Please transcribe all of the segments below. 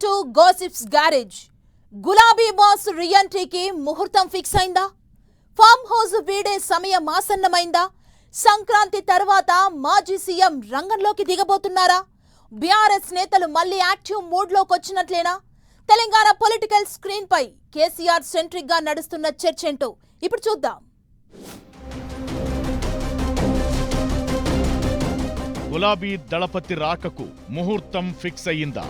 Welcome to gossips garage. గులాబీ boss రీఎంట్రీకి ముహూర్తం fix అయిందా? ఫామ్ హౌస్ వీడే సమయం ఆసన్నమైందా? సంక్రాంతి తర్వాత మాజీ సీఎం రంగంలోకి దిగబోతున్నారా? బీఆర్ఎస్ నేతలు మళ్లీ యాక్టివ్ మూడ్లోకి వచ్చినట్లేనా? తెలంగాణ పొలిటికల్ స్క్రీన్ పై కేసీఆర్ సెంట్రిక్ గా నడుస్తున్న చర్చేంటో ఇప్పుడు చూద్దాం. గులాబీ దళపతి రాకకు ముహూర్తం ఫిక్స్ అయ్యిందా?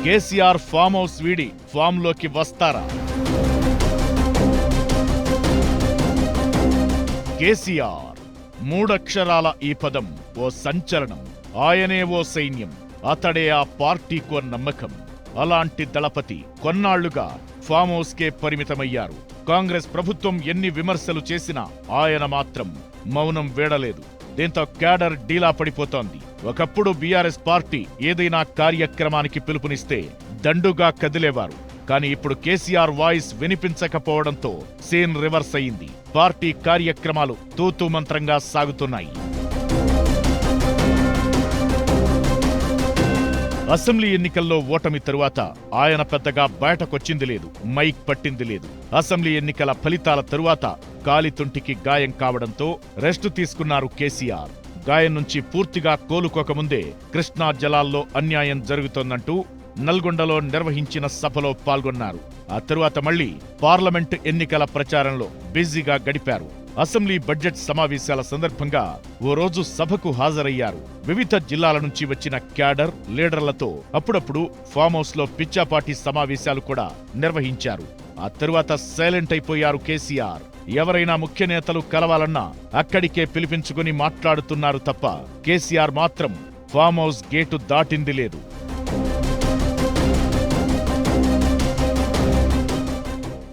కేసీఆర్ ఫామ్ హౌస్ వీడి ఫామ్ లోకి వస్తారా? కేసీఆర్ మూడక్షరాల ఈ పదం ఓ సంచలనం. ఆయనే ఓ సైన్యం, అతడే ఆ పార్టీకో నమ్మకం. అలాంటి దళపతి కొన్నాళ్లుగా ఫామ్ హౌస్ కే పరిమితమయ్యారు. కాంగ్రెస్ ప్రభుత్వం ఎన్ని విమర్శలు చేసినా ఆయన మాత్రం మౌనం వీడలేదు. దీంతో క్యాడర్ డీలా పడిపోతోంది. ఒకప్పుడు బీఆర్ఎస్ పార్టీ ఏదైనా కార్యక్రమానికి పిలుపునిస్తే దండుగా కదిలేవారు. కానీ ఇప్పుడు కేసీఆర్ వాయిస్ వినిపించకపోవడంతో సీన్ రివర్స్ అయింది. పార్టీ కార్యక్రమాలు తూతూ మంత్రంగా సాగుతున్నాయి. అసెంబ్లీ ఎన్నికల్లో ఓటమి తరువాత ఆయన పెద్దగా బయటకొచ్చింది లేదు, మైక్ పట్టింది లేదు. అసెంబ్లీ ఎన్నికల ఫలితాల తరువాత కాలితుంటికి గాయం కావడంతో రెస్టు తీసుకున్నారు కేసీఆర్. గాయం నుంచి పూర్తిగా కోలుకోకముందే కృష్ణా జలాల్లో అన్యాయం జరుగుతోందంటూ నల్గొండలో నిర్వహించిన సభలో పాల్గొన్నారు. ఆ తరువాత మళ్లీ పార్లమెంటు ఎన్నికల ప్రచారంలో బిజీగా గడిపారు. అసెంబ్లీ బడ్జెట్ సమావేశాల సందర్భంగా ఓ రోజు సభకు హాజరయ్యారు. వివిధ జిల్లాల నుంచి వచ్చిన క్యాడర్ లీడర్లతో అప్పుడప్పుడు ఫామ్ హౌస్ లో పిచ్చాపాటి సమావేశాలు కూడా నిర్వహించారు. ఆ తరువాత సైలెంట్ అయిపోయారు కేసీఆర్. ఎవరైనా ముఖ్య నేతలు కలవాలన్నా అక్కడికే పిలిపించుకుని మాట్లాడుతున్నారు తప్ప కేసీఆర్ మాత్రం ఫామ్ హౌస్ గేటు దాటింది లేదు.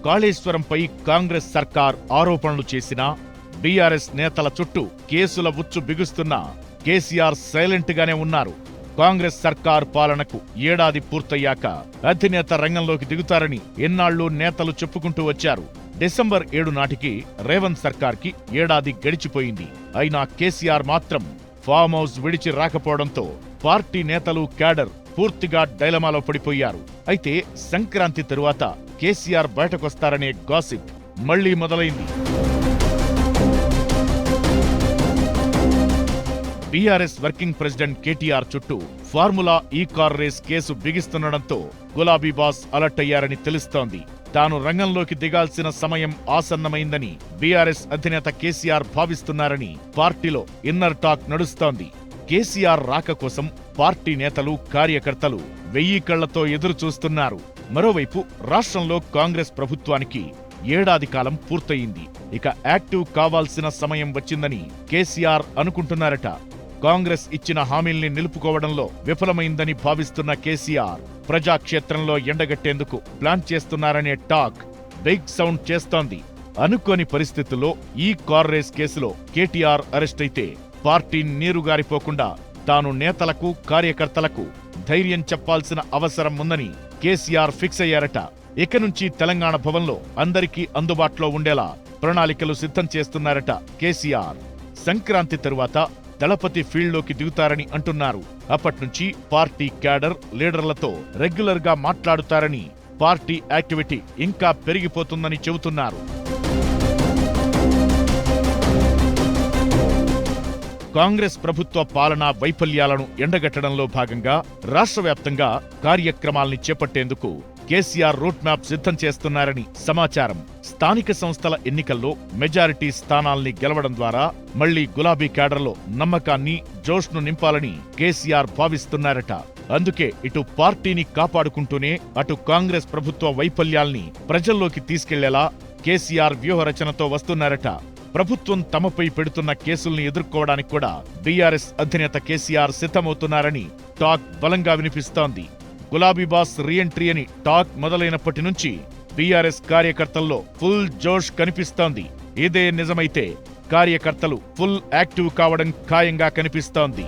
కాళేశ్వరంపై కాంగ్రెస్ సర్కార్ ఆరోపణలు చేసినా, బీఆర్ఎస్ నేతల చుట్టూ కేసుల ఉచ్చు బిగుస్తున్నా కేసీఆర్ సైలెంట్ గానే ఉన్నారు. కాంగ్రెస్ సర్కార్ పాలనకు ఏడాది పూర్తయ్యాక అధినేత రంగంలోకి దిగుతారని ఎన్నాళ్లు నేతలు చెప్పుకుంటూ వచ్చారు. డిసెంబర్ 7 నాటికి రేవంత్ సర్కార్కి ఏడాది గడిచిపోయింది. అయినా కేసీఆర్ మాత్రం ఫామ్ హౌస్ విడిచి రాకపోవడంతో పార్టీ నేతలు క్యాడర్ పూర్తిగా డైలమాలో పడిపోయారు. అయితే సంక్రాంతి తరువాత కేసీఆర్ బయటకొస్తారనే గాసిప్ మళ్లీ మొదలైంది. బీఆర్ఎస్ వర్కింగ్ ప్రెసిడెంట్ కేటీఆర్ చుట్టూ ఫార్ములా ఈ కార్ రేస్ కేసు బిగిస్తుండడంతో గులాబీ బాస్ అలర్ట్ అయ్యారని తెలుస్తోంది. తాను రంగంలోకి దిగాల్సిన సమయం ఆసన్నమైందని బీఆర్ఎస్ అధినేత కేసీఆర్ భావిస్తున్నారని పార్టీలో ఇన్నర్ టాక్ నడుస్తోంది. కేసీఆర్ రాక కోసం పార్టీ నేతలు, కార్యకర్తలు 1000 కళ్లతో ఎదురు చూస్తున్నారు. మరోవైపు రాష్ట్రంలో కాంగ్రెస్ ప్రభుత్వానికి ఏడాది కాలం పూర్తయింది. ఇక యాక్టివ్ కావాల్సిన సమయం వచ్చిందని కేసీఆర్ అనుకుంటున్నారట. కాంగ్రెస్ ఇచ్చిన హామీల్ని నిలుపుకోవడంలో విఫలమైందని భావిస్తున్న కేసీఆర్ ప్రజాక్షేత్రంలో ఎండగట్టేందుకు ప్లాన్ చేస్తున్నారనే టాక్ బిగ్ సౌండ్ చేస్తోంది. అనుకోని పరిస్థితుల్లో ఈ కార్ రేస్ కేసులో కేటీఆర్ అరెస్ట్ అయితే పార్టీ నీరుగారిపోకుండా తాను నేతలకు, కార్యకర్తలకు ధైర్యం చెప్పాల్సిన అవసరం ఉందని కేసీఆర్ ఫిక్స్ అయ్యారట. ఇక నుంచి తెలంగాణ భవన్లో అందరికీ అందుబాటులో ఉండేలా ప్రణాళికలు సిద్ధం చేస్తున్నారట కేసీఆర్. సంక్రాంతి తరువాత దళపతి ఫీల్డ్లోకి దిగుతారని అంటున్నారు. అప్పట్నుంచి పార్టీ క్యాడర్ లీడర్లతో రెగ్యులర్ గా మాట్లాడుతారని, పార్టీ యాక్టివిటీ ఇంకా పెరిగిపోతుందని చెబుతున్నారు. కాంగ్రెస్ ప్రభుత్వ పాలనా వైఫల్యాలను ఎండగట్టడంలో భాగంగా రాష్ట్ర వ్యాప్తంగా కార్యక్రమాల్ని చేపట్టేందుకు కేసీఆర్ రూట్ మ్యాప్ సిద్ధం చేస్తున్నారని సమాచారం. స్థానిక సంస్థల ఎన్నికల్లో మెజారిటీ స్థానాల్ని గెలవడం ద్వారా మళ్లీ గులాబీ క్యాడర్లో నమ్మకాన్ని, జోష్ను నింపాలని కేసీఆర్ భావిస్తున్నారట. అందుకే ఇటు పార్టీని కాపాడుకుంటూనే అటు కాంగ్రెస్ ప్రభుత్వ వైఫల్యాల్ని ప్రజల్లోకి తీసుకెళ్లేలా కేసీఆర్ వ్యూహరచనతో వస్తున్నారట. ప్రభుత్వం తమపై పెడుతున్న కేసుల్ని ఎదుర్కోవడానికి కూడా బీఆర్ఎస్ అధినేత కేసీఆర్ సిద్ధమవుతున్నారని టాక్ బలంగా వినిపిస్తోంది. గులాబీ బాస్ రీఎంట్రీ అని టాక్ మొదలైనప్పటి నుంచి బీఆర్ఎస్ కార్యకర్తల్లో ఫుల్ జోష్ కనిపిస్తోంది. ఇదే నిజమైతే కార్యకర్తలు ఫుల్ యాక్టివ్ కావడం ఖాయంగా కనిపిస్తోంది.